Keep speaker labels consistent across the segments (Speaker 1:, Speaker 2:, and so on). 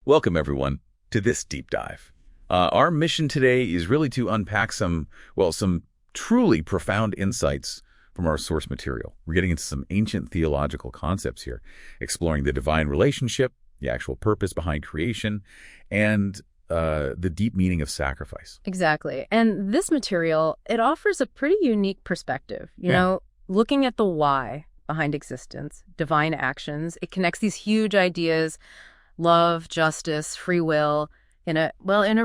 Speaker 1: Welcome, everyone, to this deep dive. Our mission today is really to unpack some truly profound insights from our source material. We're getting into some ancient theological concepts here, exploring the divine relationship, the actual purpose behind creation, and the deep meaning of sacrifice.
Speaker 2: Exactly. And this material, it offers a pretty unique perspective. You know, looking at the why behind existence, divine actions, it connects these huge ideas, love, justice, free will, in a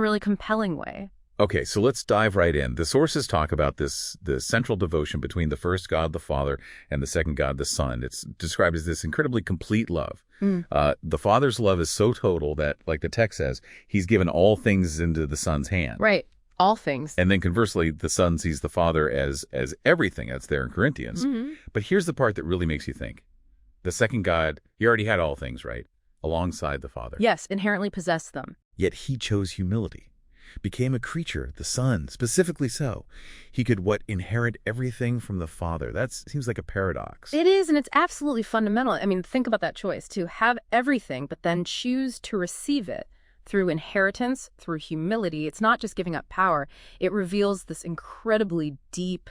Speaker 2: really compelling way.
Speaker 1: Okay, so let's dive right in. The sources talk about the central devotion between the first God, the Father, and the second God, the Son. It's described as this incredibly complete love. The Father's love is so total that, like the text says, he's given all things into the Son's hand.
Speaker 2: Right. All things.
Speaker 1: And then conversely, the Son sees the Father as everything. That's there in Corinthians. But here's the part that really makes you think. The second God, he already had all things, right? Alongside the Father.
Speaker 2: Yes, inherently possessed them.
Speaker 1: Yet he chose humility, became a creature, the Son, specifically so. He could inherit everything from the Father. That seems like a paradox.
Speaker 2: It is, and it's absolutely fundamental. I mean, think about that choice, to have everything, but then choose to receive it through inheritance, through humility. It's not just giving up power. It reveals this incredibly deep,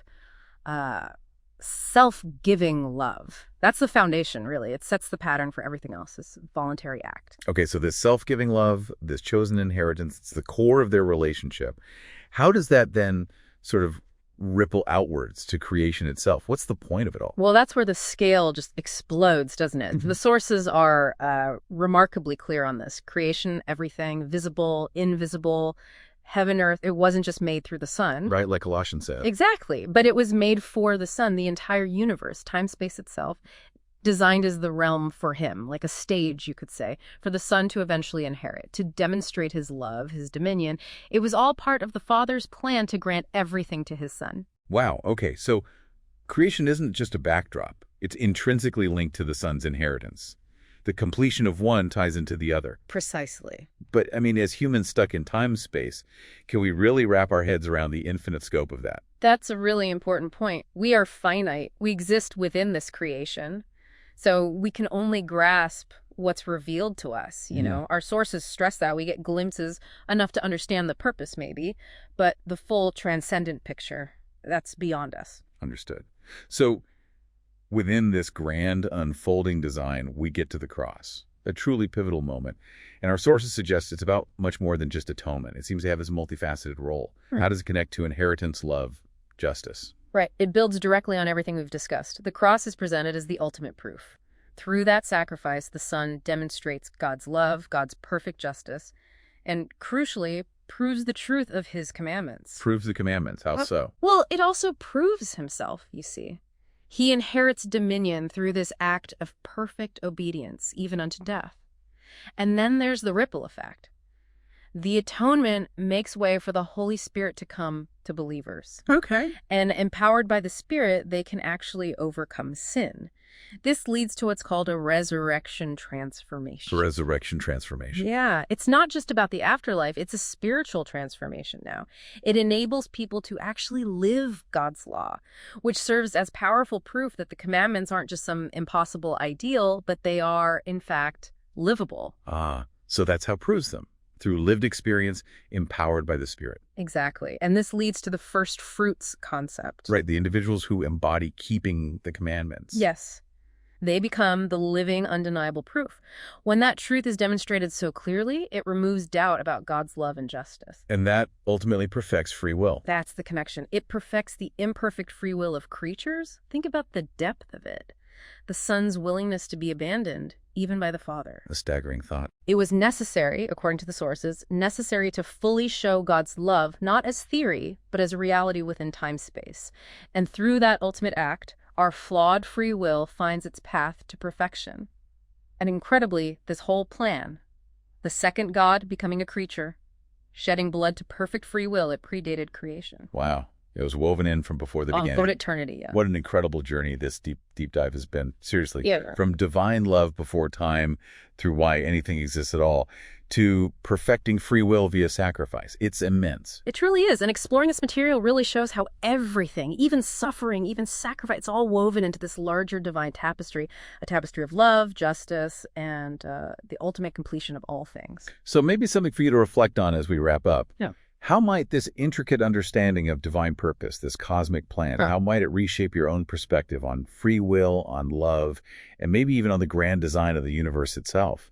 Speaker 2: self-giving love. That's the foundation, really. It sets the pattern for everything else, this voluntary act.
Speaker 1: Okay, so this self-giving love, this chosen inheritance, it's the core of their relationship. How does that then sort of ripple outwards to creation itself? What's the point of it all?
Speaker 2: Well, that's where the scale just explodes, doesn't it? The sources are remarkably clear on this. Creation, everything, visible, invisible, heaven, earth, it wasn't just made through the Son.
Speaker 1: Right, like Colossians said.
Speaker 2: Exactly. But it was made for the Son, the entire universe, time, space itself, designed as the realm for him, like a stage, you could say, for the Son to eventually inherit, to demonstrate his love, his dominion. It was all part of the Father's plan to grant everything to his Son.
Speaker 1: Wow. Okay, so creation isn't just a backdrop. It's intrinsically linked to the Son's inheritance. The completion of one ties into the other.
Speaker 2: Precisely.
Speaker 1: But, I mean, as humans stuck in time-space, can we really wrap our heads around the infinite scope of that?
Speaker 2: That's a really important point. We are finite. We exist within this creation. So we can only grasp what's revealed to us, you know. Our sources stress that. We get glimpses enough to understand the purpose, maybe. But the full transcendent picture, that's beyond us.
Speaker 1: Understood. So within this grand unfolding design, we get to the cross, a truly pivotal moment. And our sources suggest it's about much more than just atonement. It seems to have this multifaceted role. How does it connect to inheritance, love, justice?
Speaker 2: Right. It builds directly on everything we've discussed. The cross is presented as the ultimate proof. Through that sacrifice, the Son demonstrates God's love, God's perfect justice, and crucially, proves the truth of his commandments.
Speaker 1: Proves the commandments. How so?
Speaker 2: Well, it also proves himself, you see. He inherits dominion through this act of perfect obedience, even unto death. And then there's the ripple effect. The atonement makes way for the Holy Spirit to come to believers.
Speaker 1: Okay.
Speaker 2: And empowered by the Spirit, they can actually overcome sin. This leads to what's called a resurrection transformation.
Speaker 1: Resurrection transformation.
Speaker 2: Yeah, it's not just about the afterlife. It's a spiritual transformation now. It enables people to actually live God's law, which serves as powerful proof that the commandments aren't just some impossible ideal, but they are, in fact, livable.
Speaker 1: So that's how it proves them. Through lived experience, empowered by the Spirit.
Speaker 2: Exactly. And this leads to the first fruits concept.
Speaker 1: Right, the individuals who embody keeping the commandments.
Speaker 2: Yes. They become the living, undeniable proof. When that truth is demonstrated so clearly, it removes doubt about God's love and justice.
Speaker 1: And that ultimately perfects free will.
Speaker 2: That's the connection. It perfects the imperfect free will of creatures. Think about the depth of it. The Son's willingness to be abandoned, even by the Father.
Speaker 1: A staggering thought.
Speaker 2: It was necessary, according to the sources, necessary to fully show God's love, not as theory, but as a reality within time-space. And through that ultimate act, our flawed free will finds its path to perfection. And incredibly, this whole plan, the second God becoming a creature, shedding blood to perfect free will, it predated creation.
Speaker 1: Wow. It was woven in from before the beginning.
Speaker 2: From eternity, yeah.
Speaker 1: What an incredible journey this deep dive has been. Seriously.
Speaker 2: Yeah.
Speaker 1: From divine love before time through why anything exists at all to perfecting free will via sacrifice. It's immense.
Speaker 2: It truly is. And exploring this material really shows how everything, even suffering, even sacrifice, it's all woven into this larger divine tapestry, a tapestry of love, justice, and the ultimate completion of all things.
Speaker 1: So maybe something for you to reflect on as we wrap up.
Speaker 2: Yeah.
Speaker 1: How might this intricate understanding of divine purpose, this cosmic plan, how might it reshape your own perspective on free will, on love, and maybe even on the grand design of the universe itself?